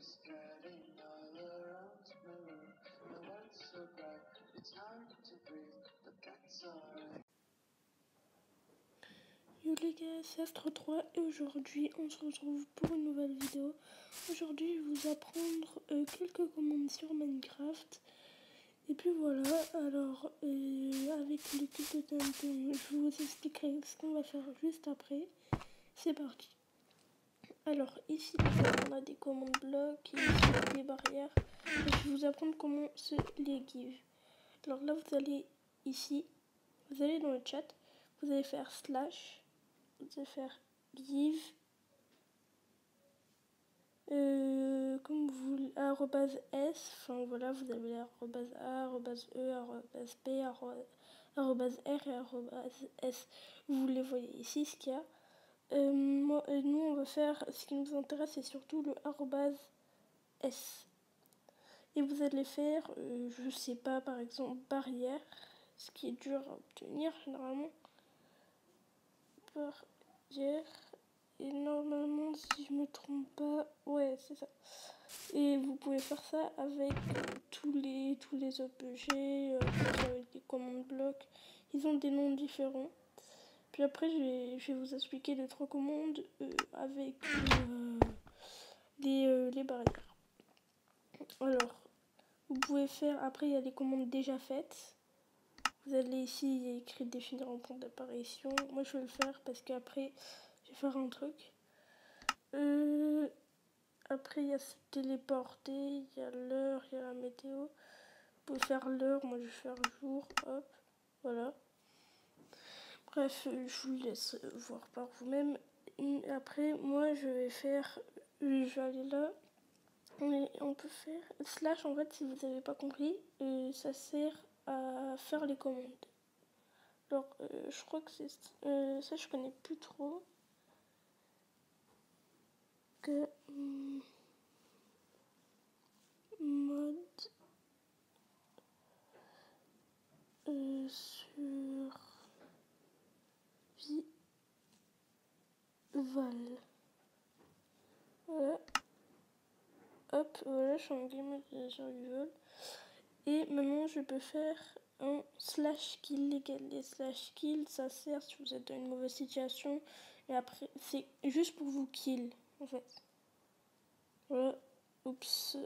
Yo les gars, c'est Astro3 et aujourd'hui on se retrouve pour une nouvelle vidéo. Aujourd'hui je vais vous apprendre quelques commandes sur Minecraft. Et puis voilà, alors avec l'équipe de TNT, je vous expliquerai ce qu'on va faire juste après. C'est parti. Alors ici on a des commandes blocs, ici des barrières. Et je vais vous apprendre comment se les give. Alors là vous allez ici, vous allez dans le chat, vous allez faire slash. Vous allez faire give comme vous voulez, @s, enfin voilà, vous avez @a, @e, @b, @r et @s. Vous les voyez ici ce qu'il y a. Nous on va faire, ce qui nous intéresse c'est surtout le @s. Et vous allez faire, je sais pas, par exemple barrière, ce qui est dur à obtenir généralement. Barrière. Et normalement, si je me trompe pas, ouais, c'est ça. Et vous pouvez faire ça avec tous les objets, avec des commandes blocs. Ils ont des noms différents. Puis après, je vais vous expliquer les 3 commandes avec les barrières. Alors, vous pouvez faire, après il y a les commandes déjà faites. Vous allez ici, il y a écrit définir en point d'apparition. Moi je vais le faire parce qu'après, je vais faire un truc. Après, il y a se téléporter, il y a l'heure, il y a la météo. Vous pouvez faire l'heure, moi je vais faire jour, hop, voilà. Bref, je vous laisse voir par vous-même. Après, moi je vais faire, je vais aller là. On peut faire slash, en fait, si vous n'avez pas compris, ça sert à faire les commandes. Alors, je crois que c'est ça, je connais plus trop. Que mode survival. Voilà. Hop, voilà, je suis en game survival. Et maintenant, je peux faire un slash kill légal. Les slash kill, ça sert si vous êtes dans une mauvaise situation. Et après, c'est juste pour vous kill, en fait. Voilà. Oups.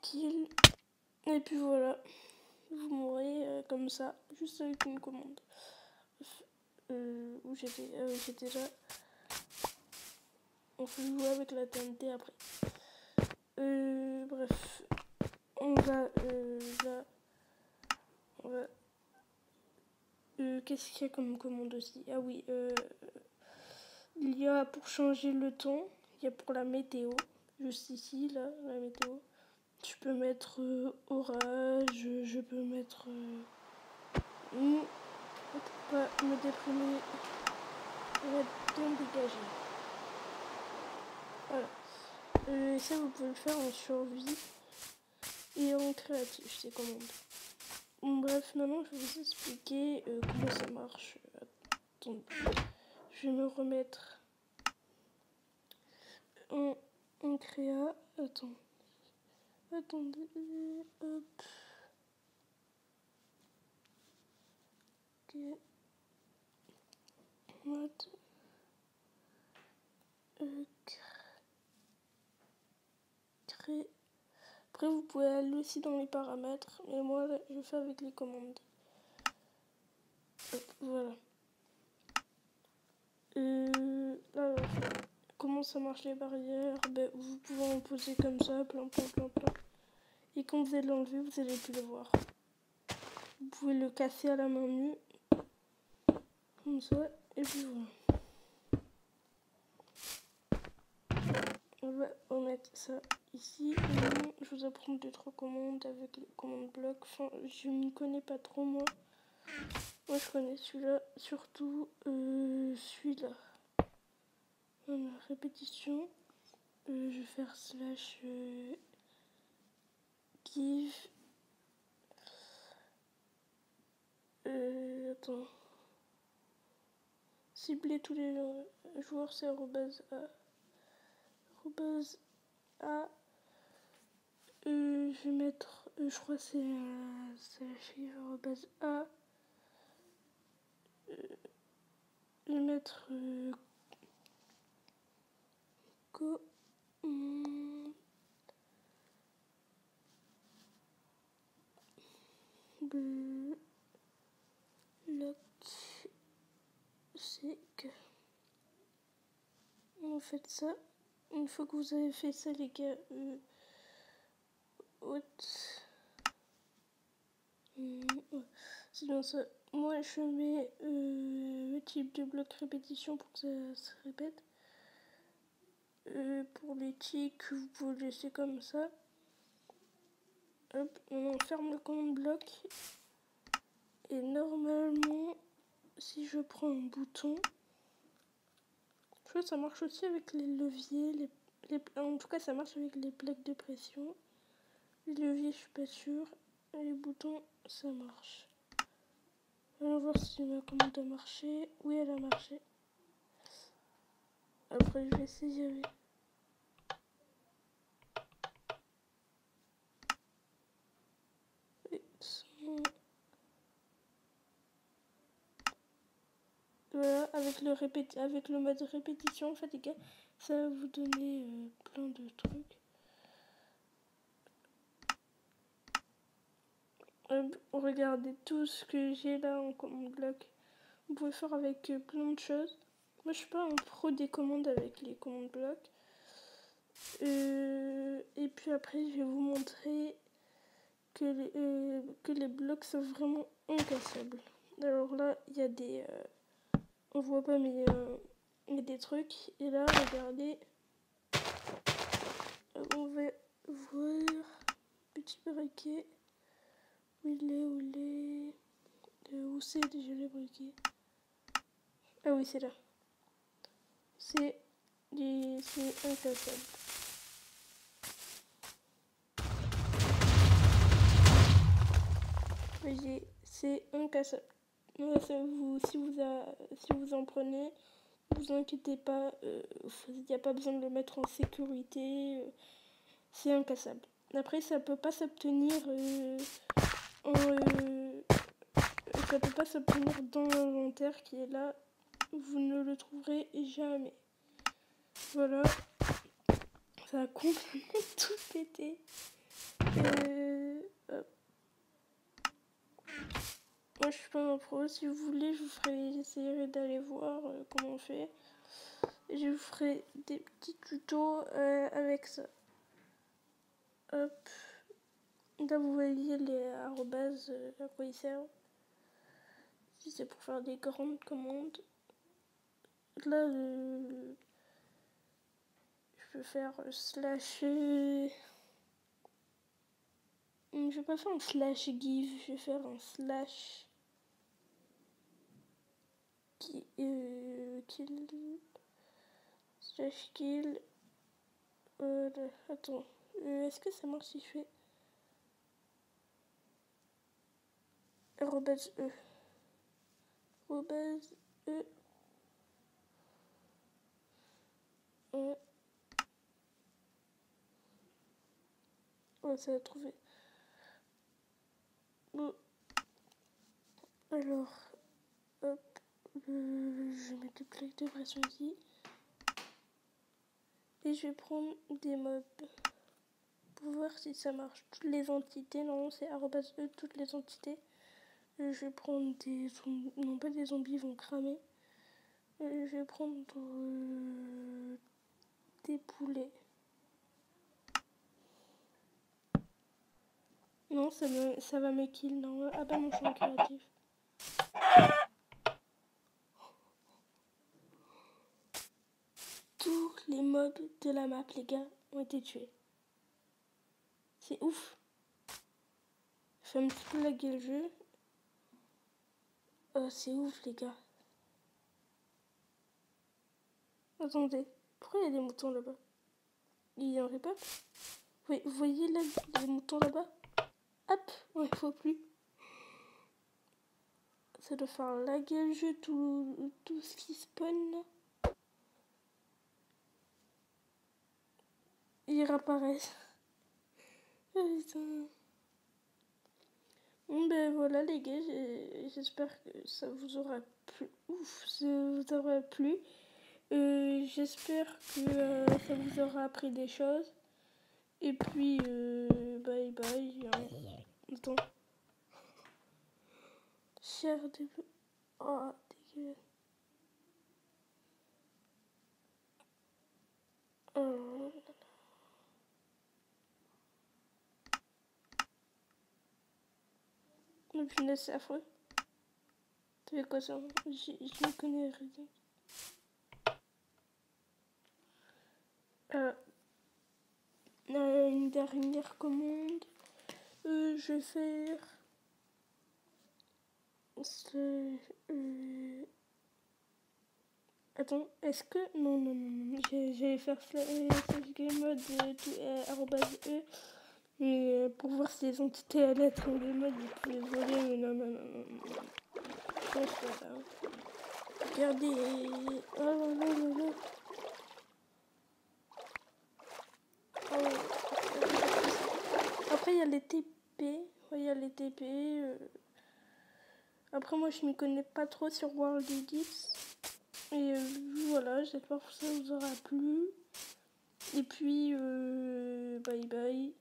Kill. Et puis voilà. Vous mourrez comme ça, juste avec une commande. Où j'étais là. On peut jouer avec la TNT après. Bref. On va là. On va. Qu'est-ce qu'il y a comme commande aussi? Ah oui, il y a pour changer le temps, il y a pour la météo, juste ici, là, la météo. Je peux mettre orage, je peux mettre pas me déprimer, on va bien dégager. Voilà. Ça, vous pouvez le faire en survie et en créatif, ces commandes. Bon, bref, maintenant je vais vous expliquer comment ça marche. Attendez, je vais me remettre en créa. Attendez, hop. Ok. Mode. Créer. Après, vous pouvez aller aussi dans les paramètres, mais moi, là, je fais avec les commandes. Hop, voilà. Alors, comment ça marche les barrières? Ben, vous pouvez en poser comme ça, plein. Et quand vous allez l'enlever, vous allez plus le voir. Vous pouvez le casser à la main nue, comme ça, et puis voilà. On va remettre ça ici. Maintenant, je vous apprends 2-3 commandes avec les commandes blocs. Enfin, je m'y connais pas trop, moi. Moi, je connais celui-là, surtout celui-là. Répétition. Je vais faire slash give. Attends. Cibler tous les joueurs, c'est @a. arrobase A. Je vais mettre, je crois que c'est la chiffre arrobase A. Je vais mettre bloc sec. Vous faites ça. Une fois que vous avez fait ça, les gars, c'est bien ça. Moi, je mets le type de bloc répétition pour que ça se répète. Pour les ticks, vous pouvez le laisser comme ça. Hop, on enferme le commande bloc. Et normalement, si je prends un bouton, je crois que ça marche aussi avec les leviers. En tout cas, ça marche avec les plaques de pression. Les leviers, je suis pas sûre. Et les boutons, ça marche. Allons voir si ma commande a marché. Oui, elle a marché. Après, je vais essayer avec. Voilà, avec le mode répétition, en fait, les gars, ça va vous donner plein de trucs. Regardez tout ce que j'ai là en commande bloc. Vous pouvez faire avec plein de choses. Moi, je suis pas un pro des commandes avec les commandes bloc. Et puis après, je vais vous montrer que les blocs sont vraiment incassables. Alors là, il y a des... on voit pas, mais il y a des trucs. Et là, regardez. On va voir. Petit briquet. Où c'est déjà les briquets? Ah oui, c'est là. C'est incassable. Voyez, c'est incassable. Si vous en prenez, vous inquiétez pas, il n'y a pas besoin de le mettre en sécurité, c'est incassable. Après, ça peut pas s'obtenir dans l'inventaire qui est là. Vous ne le trouverez jamais. Voilà, ça a complètement tout pété. Moi, je suis pas un pro. Si vous voulez, j'essaierai d'aller voir comment on fait. Et je vous ferai des petits tutos avec ça. Hop. Là, vous voyez les arrobases, à quoi ils servent. Si c'est pour faire des grandes commandes. Là, je peux faire slash... je vais pas faire un slash give, je vais faire un slash... slash kill... attends, est-ce que ça marche si je fais... arrobase e. Arrobase e. Oh, ça a trouvé. Bon. Alors, hop, je vais mettre des plaques de pression ici. Et je vais prendre des mobs pour voir si ça marche. Toutes les entités, non, c'est arrobase e, toutes les entités. Je vais prendre des zombies, non pas des zombies, ils vont cramer. Je vais prendre des poulets. Non, ça va me kill, non. Ah bah mon champ créatif. Tous les mobs de la map, les gars, ont été tués. C'est ouf. Je fais un petit peu laguer le jeu. Oh, c'est ouf, les gars. Attendez, pourquoi il y a des moutons là-bas? Il y en a pas? Oui, vous voyez là, les moutons là-bas? Hop, ouais, il faut plus. Ça doit faire laguer le jeu, tout ce qui spawn là. ils réapparaissent. Putain. Bon ben voilà les gars, j'espère que ça vous aura plu. Ça vous aura plu. J'espère que ça vous aura appris des choses. Et puis bye bye. Attends. Cher de... Oh dégueulasse. Oh. Mais punaise, c'est affreux. Tu fais quoi ça? Je ne connais rien. Une dernière commande. Je vais faire... Attends, est-ce que... Non, j'allais faire slash game mode arrobase e. Et pour voir si les entités allaient être en game mode, vous pouvez voler, mais non. Voilà. Regardez. Oh là. Après, il y a les TP. Ouais, il y a les TP. Après, moi, je m'y connais pas trop sur World Edits. Et voilà, j'espère que ça vous aura plu. Et puis, bye bye.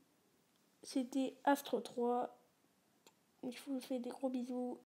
C'était Astro 3. Je vous fais des gros bisous.